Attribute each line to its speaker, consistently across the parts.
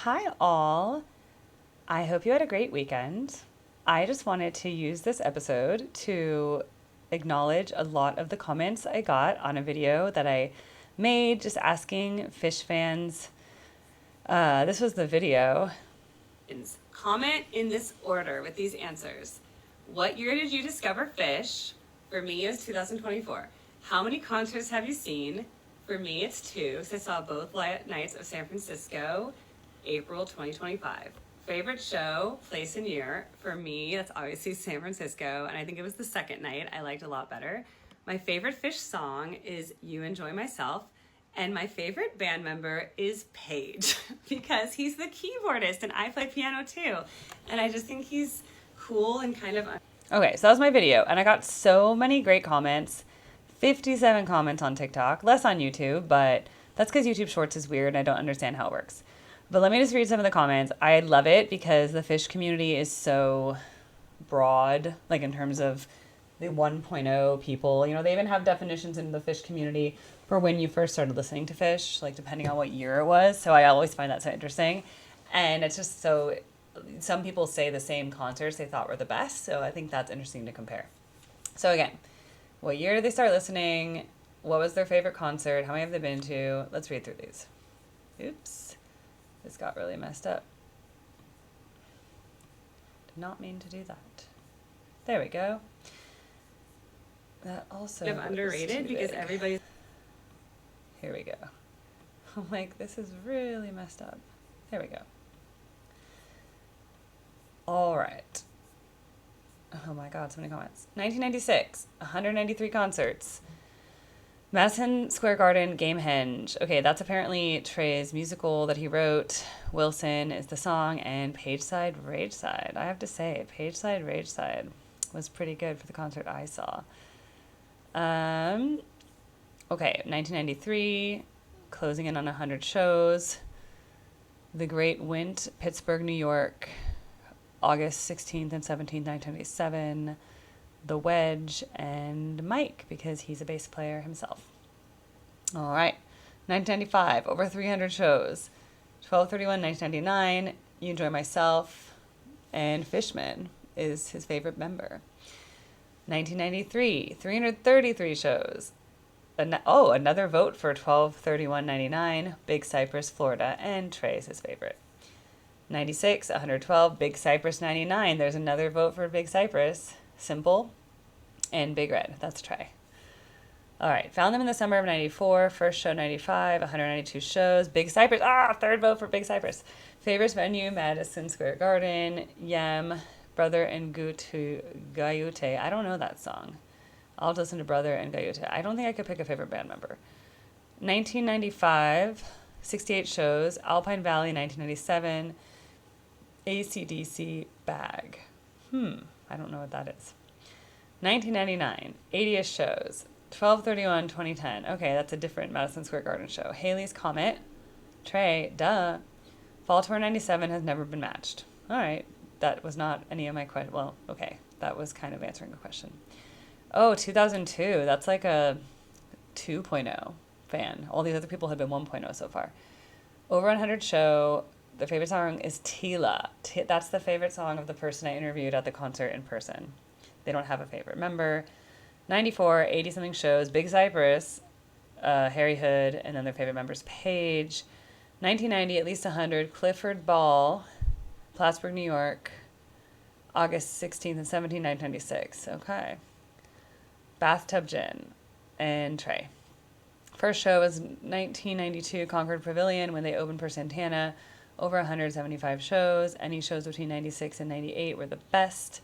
Speaker 1: Hi, all. I hope you had a great weekend. I just wanted to use this episode to acknowledge a lot of the comments I got on a video that I made just asking Phish fans. This was the video. Comment in this order with these answers. What year did you discover Phish? For me, it's 2024. How many concerts have you seen? For me, it's 2, because I saw both nights of San Francisco, April 2025. Favorite show, place, and year. For me, that's obviously San Francisco, and I think it was the second night I liked a lot better. My favorite Phish song is You Enjoy Myself, and my favorite band member is Paige, because he's the keyboardist, and I play piano too, and I just think he's cool and kind of... Okay, so that was my video, and I got so many great comments. 57 comments on TikTok, less on YouTube, but that's because YouTube Shorts is weird and I don't understand how it works. But let me just read some of the comments. I love it because the Phish community is so broad, like in terms of the 1.0 people. You know, they even have definitions in the Phish community for when you first started listening to Phish, like depending on what year it was. So I always find that so interesting. And it's just so, some people say the same concerts they thought were the best. So I think that's interesting to compare. So again, what year did they start listening? What was their favorite concert? How many have they been to? Let's read through these. Oops. This got really messed up. Did not mean to do that. There we go. That also
Speaker 2: kind of underrated because everybody...
Speaker 1: Here we go. I'm like, this is really messed up. There we go. All right. Oh my God, so many comments. 1996, 193 concerts. Madison Square Garden, Gamehenge. Okay, that's apparently Trey's musical that he wrote. Wilson is the song, and Page Side, Rage Side. I have to say, Page Side, Rage Side was pretty good for the concert I saw. Okay, 1993, closing in on 100 shows. The Great Wint, Pittsburgh, New York. August 16th and 17th, 1997, The Wedge, and Mike, because he's a bass player himself. All right, 1995, over 300 shows. 12/31, 1999, You Enjoy Myself, and Fishman is his favorite member. 1993, 333 shows. Another vote for 12/31/99, Big Cypress, Florida, and Trey is his favorite. 96, 112, Big Cypress 99. There's another vote for Big Cypress. Simple and Big Red. That's Trey. All right. Found them in the summer of 94. First show 95, 192 shows. Big Cypress. Third vote for Big Cypress. Favorite venue, Madison Square Garden. Yem, Brother and Gayute. I don't know that song. I'll listen to Brother and Gayute. I don't think I could pick a favorite band member. 1995, 68 shows. Alpine Valley, 1997. AC/DC Bag. I don't know what that is. 1999, 80ish shows. 12/31/2010. Okay, that's a different Madison Square Garden show. Haley's Comet. Trey, duh. Fall Tour 97 has never been matched. All right, that was not any of my questions. Well, okay, that was kind of answering a question. Oh, 2002. That's like a 2.0 fan. All these other people have been 1.0 so far. Over 100 show. The favorite song is Tila. That's the favorite song of the person I interviewed at the concert in person. They don't have a favorite member. 94, 80-something shows. Big Cypress, Harry Hood, and then their favorite member's Paige. 1990, at least 100. Clifford Ball, Plattsburgh, New York. August 16th and 17th, 1996. Okay. Bathtub Gin and Trey. First show was 1992, Concord Pavilion, when they opened for Santana. Over 175 shows. Any shows between 96 and 98 were the best.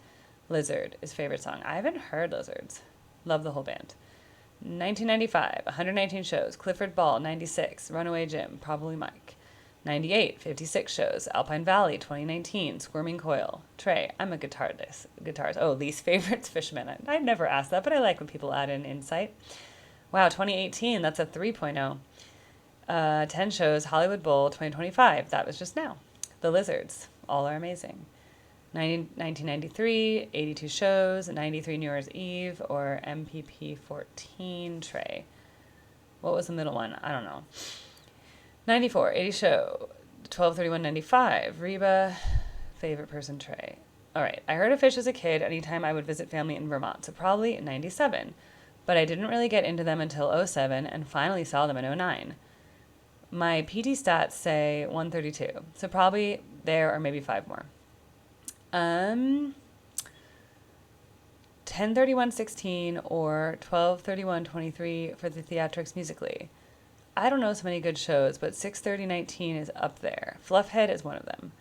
Speaker 1: Lizard is favorite song. I haven't heard Lizards. Love the whole band. 1995, 119 shows. Clifford Ball, 96. Runaway Jim, probably Mike. 98, 56 shows. Alpine Valley, 2019. Squirming Coil. Trey, I'm a guitarist. Oh, least favorites, Fishman. I've never asked that, but I like when people add in insight. Wow, 2018, that's a 3.0. 10 shows, Hollywood Bowl 2025. That was just now. The Lizards, all are amazing. 1993, 82 shows, 93 New Year's Eve, or MPP 14, Trey. What was the middle one? I don't know. 94, 80 show, 12/31/95. Reba, favorite person, Trey. All right. I heard of Phish as a kid anytime I would visit family in Vermont, so probably 97. But I didn't really get into them until '07 and finally saw them in '09. My PT stats say 132, so probably there or maybe 5 more. 10/31/16 or 12/31/23 for the theatrics musically. I don't know so many good shows, but 6/30/19 is up there. Fluffhead is one of them.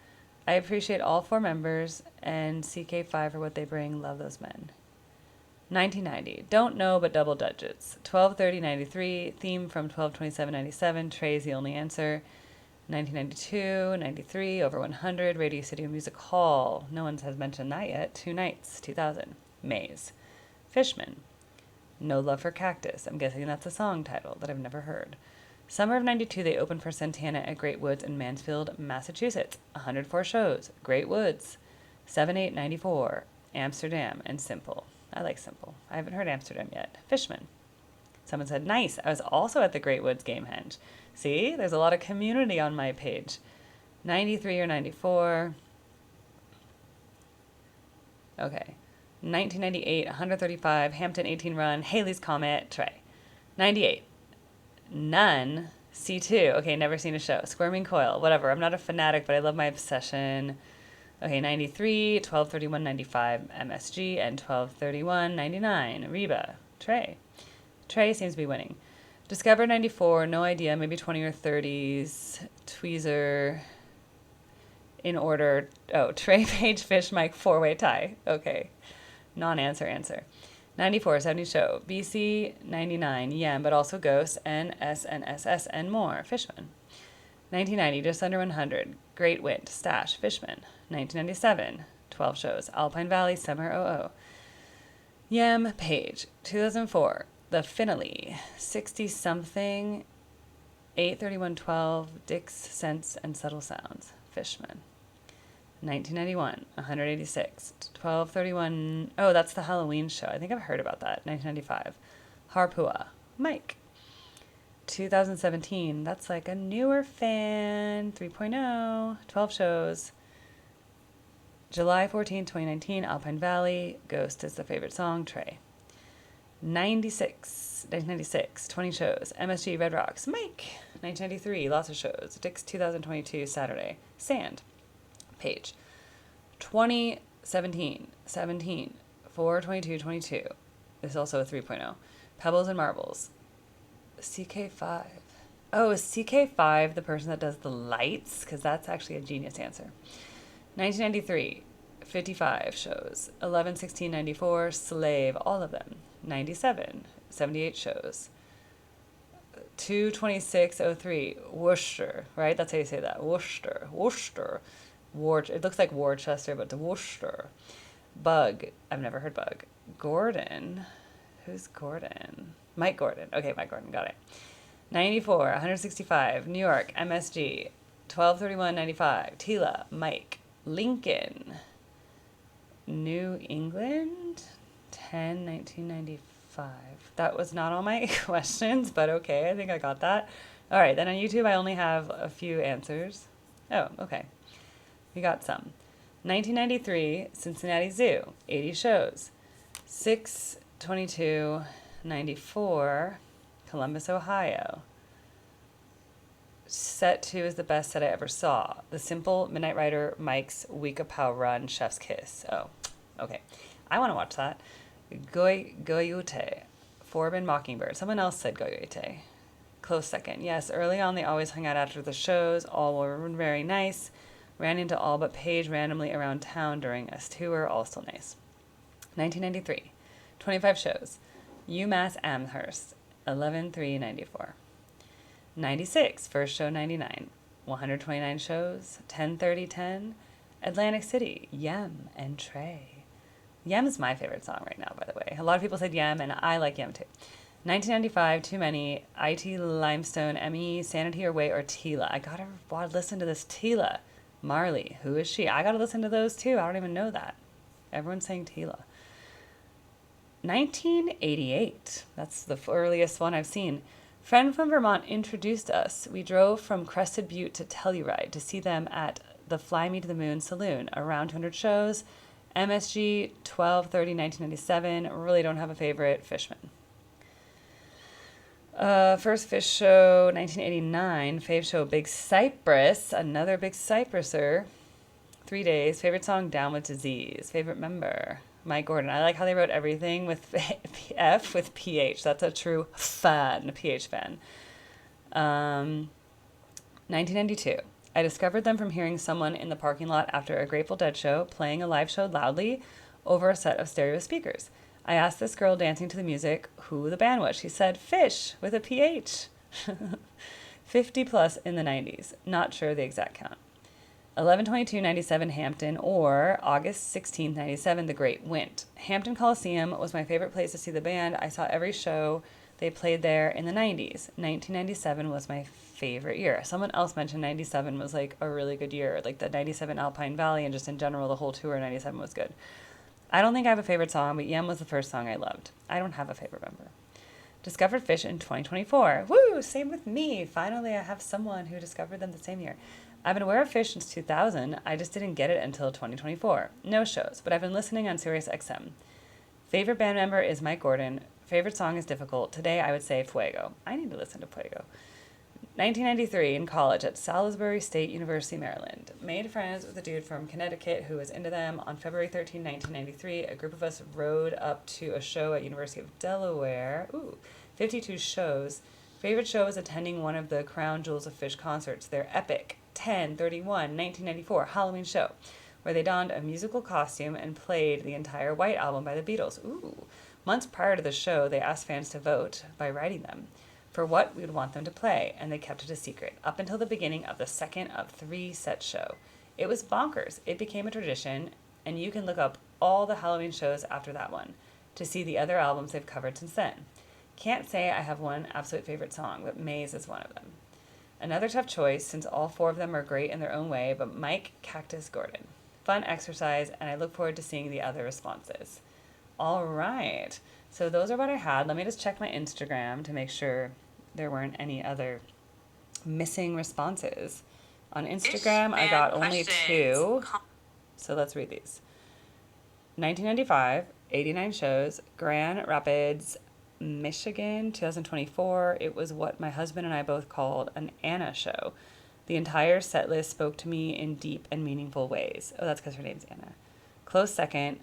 Speaker 1: I appreciate all 4 members and CK5 for what they bring. Love those men. 1990. Don't know, but double digits. 12/30/93. Theme from 12/27/97. Trey's the only answer. 1992, 93, over 100. Radio City Music Hall. No one has mentioned that yet. 2 nights. 2000. Maze. Fishman. No Love for Cactus. I'm guessing that's a song title that I've never heard. Summer of 92, they opened for Santana at Great Woods in Mansfield, Massachusetts. 104 shows. Great Woods. 7/8/94. Amsterdam and Simple. I like Simple. I haven't heard Amsterdam yet. Fishman. Someone said, nice. I was also at the Great Woods Gamehenge. See, there's a lot of community on my page. 93 or 94. Okay. 1998, 135, Hampton 18 Run, Haley's Comet, Trey. 98. None. C2. Okay, never seen a show. Squirming Coil. Whatever. I'm not a fanatic, but I love my obsession. Okay, 93, 12/31/95, MSG, and 12/31/99, Reba. Trey. Trey seems to be winning. Discover 94, no idea, maybe 20 or 30s. Tweezer. In order. Oh, Trey, Page, Fish, Mike, 4-way tie. Okay. Non-answer answer. 94, 70 show. BC, 99, Yam, but also Ghosts, NS, and SS, and more. Fishman. 1990, just under 100. Great Wind, Stash, Fishman. 1997, 12 shows. Alpine Valley, Summer 00. Yam, Page. 2004, The Finale, 60-something. 8/31/12, Dick's Sense and Subtle Sounds. Fishman. 1991, 186. 12/31. Oh, that's the Halloween show. I think I've heard about that. 1995. Harpua. Mike. 2017. That's like a newer fan. 3.0. 12 shows. July 14, 2019. Alpine Valley. Ghost is the favorite song. Trey. 1996. 20 shows. MSG. Red Rocks. Mike. 1993. Lots of shows. Dick's 2022. Saturday. Sand. Page. 2017, 17, 4/22/22. This is also a 3.0. Pebbles and Marbles. CK5. Oh, is CK5 the person that does the lights? Because that's actually a genius answer. 1993, 55 shows. 11, 16, 94, Slave, all of them. 97, 78 shows. 2/26/03, Worcester, right? That's how you say that. Worcester. It looks like Worcester, but it's Worcester. Bug. I've never heard Bug. Gordon. Who's Gordon? Mike Gordon. Okay, Mike Gordon. Got it. 94, 165. New York, MSG. 12/31/95. Tila. Mike. Lincoln. New England. 10/1995. That was not all my questions, but okay. I think I got that. All right. Then on YouTube, I only have a few answers. Oh, okay. We got some. 1993, Cincinnati Zoo, 80 shows. 6/22/94, Columbus, Ohio. Set 2 is the best set I ever saw. The Simple, Midnight Rider, Mike's Weekapow Run, Chef's Kiss. Oh, okay. I want to watch that. Goyute, Forbin Mockingbird. Someone else said Goyute. Close second. Yes, early on they always hung out after the shows. All were very nice. Ran into all but Paige randomly around town during a tour, all still nice. 1993, 25 shows. UMass Amherst, 11/3/94. 96, first show 99. 129 shows, 10/30/10. Atlantic City, Yem and Trey. Yem is my favorite song right now, by the way. A lot of people said Yem, and I like Yem too. 1995, Too Many. IT Limestone, ME, Sanity or Way, or Tila. I gotta listen to this Tila. Marley, who is she? I gotta listen to those too. I don't even know that. Everyone's saying Tila. 1988. That's the earliest one I've seen. Friend from Vermont introduced us. We drove from Crested Butte to Telluride to see them at the Fly Me to the Moon Saloon. Around 200 shows. MSG 12/30/1997. Really don't have a favorite. Fishman. First Phish show 1989. Fave show Big Cypress. Another Big Cypresser. 3 days. Favorite song Down with Disease. Favorite member Mike Gordon. I like how they wrote everything with F with PH. That's a true fan, PH fan. 1992. I discovered them from hearing someone in the parking lot after a Grateful Dead show playing a live show loudly over a set of stereo speakers. I asked this girl dancing to the music who the band was. She said Phish with a PH. 50 plus in the 90s. Not sure the exact count. 11/22/97 Hampton or August 16th, 97 The Great Wint. Hampton Coliseum was my favorite place to see the band. I saw every show they played there in the 90s. 1997 was my favorite year. Someone else mentioned 97 was like a really good year. Like the 97 Alpine Valley and just in general the whole tour 97 was good. I don't think I have a favorite song, but Yem was the first song I loved. I don't have a favorite member. Discovered Phish in 2024. Woo! Same with me. Finally, I have someone who discovered them the same year. I've been aware of Phish since 2000. I just didn't get it until 2024. No shows, but I've been listening on Sirius XM. Favorite band member is Mike Gordon. Favorite song is Difficult. Today, I would say Fuego. I need to listen to Fuego. 1993, in college at Salisbury State University, Maryland. Made friends with a dude from Connecticut who was into them. On February 13, 1993, a group of us rode up to a show at University of Delaware. 52 shows. Favorite show was attending one of the Crown Jewels of Phish concerts. Their epic 10/31/1994 Halloween show, where they donned a musical costume and played the entire White Album by the Beatles. Months prior to the show, they asked fans to vote by writing them for what we would want them to play, and they kept it a secret up until the beginning of the second of 3 set show. It was bonkers. It became a tradition, and you can look up all the Halloween shows after that one to see the other albums they've covered since then. Can't say I have one absolute favorite song, but Maze is one of them. Another tough choice, since all 4 of them are great in their own way, but Mike Cactus Gordon. Fun exercise, and I look forward to seeing the other responses. All right. So those are what I had. Let me just check my Instagram to make sure there weren't any other missing responses. On Instagram, I got only 2. So let's read these. 1995, 89 shows, Grand Rapids, Michigan, 2024. It was what my husband and I both called an Anna show. The entire set list spoke to me in deep and meaningful ways. Oh, that's because her name's Anna. Close second,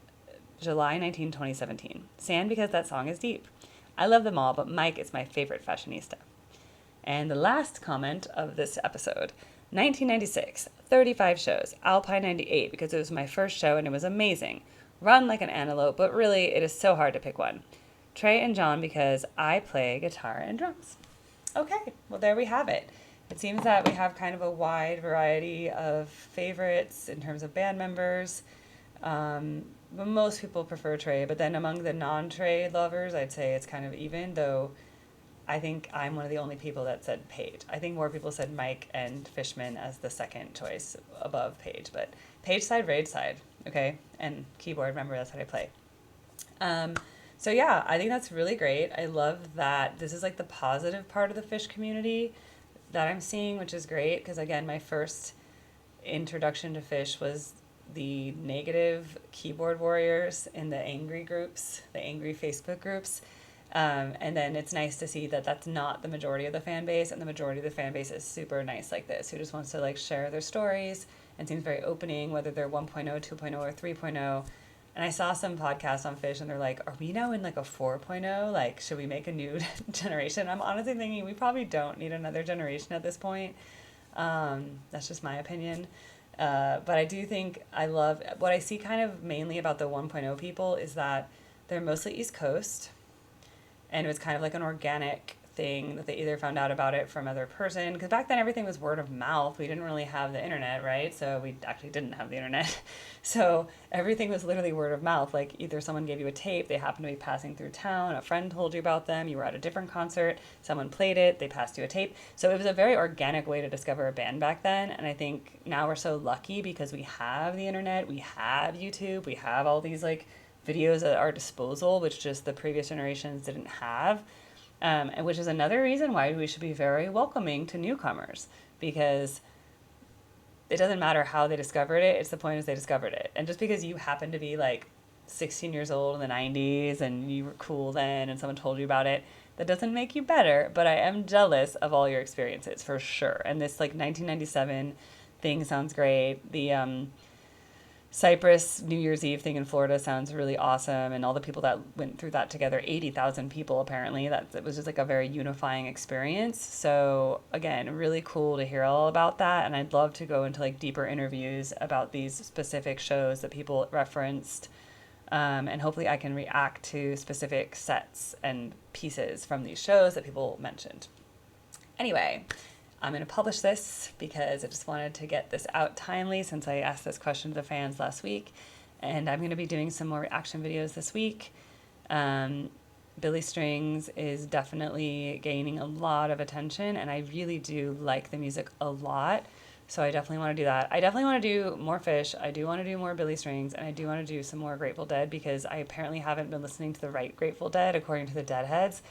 Speaker 1: July 19, 2017. Sand because that song is deep. I love them all, but Mike is my favorite fashionista. And the last comment of this episode, 1996, 35 shows, Alpine 98 because it was my first show and it was amazing. Run like an antelope, but really it is so hard to pick one. Trey and John because I play guitar and drums. Okay, well there we have it. It seems that we have kind of a wide variety of favorites in terms of band members. But most people prefer Trey, but then among the non-Trey lovers, I'd say it's kind of even, though I think I'm one of the only people that said Paige. I think more people said Mike and Fishman as the second choice above Paige, but Paige side, Raid side, okay? And keyboard, remember that's how I play. So yeah, I think that's really great. I love that this is like the positive part of the Phish community that I'm seeing, which is great, because again, my first introduction to Phish was the negative keyboard warriors in the angry groups, the angry Facebook groups. And then it's nice to see that that's not the majority of the fan base, and the majority of the fan base is super nice like this, who just wants to like share their stories and seems very opening, whether they're 1.0, 2.0, or 3.0. And I saw some podcasts on Phish and they're like, are we now in like a 4.0? Like, should we make a new generation? I'm honestly thinking we probably don't need another generation at this point. That's just my opinion. But I do think I love what I see kind of mainly about the 1.0 people is that they're mostly East Coast. And it was kind of like an organic thing that they either found out about it from other person, because back then everything was word of mouth. We didn't really have the internet, right? So we actually didn't have the internet. So everything was literally word of mouth. Like either someone gave you a tape, they happened to be passing through town, a friend told you about them, you were at a different concert, someone played it, they passed you a tape. So it was a very organic way to discover a band back then. And I think now we're so lucky because we have the internet, we have YouTube, we have all these like videos at our disposal, which just the previous generations didn't have. and which is another reason why we should be very welcoming to newcomers, because it doesn't matter how they discovered it. It's the point is they discovered it. And just because you happen to be like 16 years old in the 90s and you were cool then and someone told you about it, that doesn't make you better. But I am jealous of all your experiences for sure. And this like 1997 thing sounds great. The Cyprus New Year's Eve thing in Florida sounds really awesome, and all the people that went through that together, 80,000 people apparently, that it was just like a very unifying experience. So again, really cool to hear all about that, and I'd love to go into like deeper interviews about these specific shows that people referenced, and hopefully I can react to specific sets and pieces from these shows that people mentioned. Anyway, I'm going to publish this because I just wanted to get this out timely since I asked this question to the fans last week. And I'm going to be doing some more reaction videos this week. Billy Strings is definitely gaining a lot of attention, and I really do like the music a lot. So I definitely want to do that. I definitely want to do more Phish. I do want to do more Billy Strings, and I do want to do some more Grateful Dead because I apparently haven't been listening to the right Grateful Dead according to the Deadheads.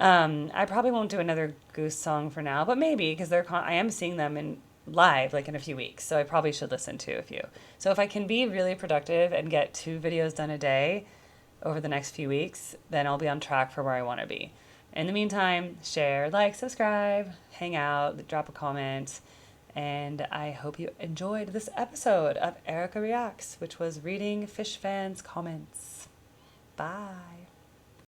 Speaker 1: I probably won't do another Goose song for now, but maybe because I am seeing them in live like in a few weeks, so I probably should listen to a few. So if I can be really productive and get 2 videos done a day over the next few weeks, then I'll be on track for where I want to be. In the meantime, share, like, subscribe, hang out, drop a comment, and I hope you enjoyed this episode of Erica Reacts, which was reading Phish fans' comments. Bye.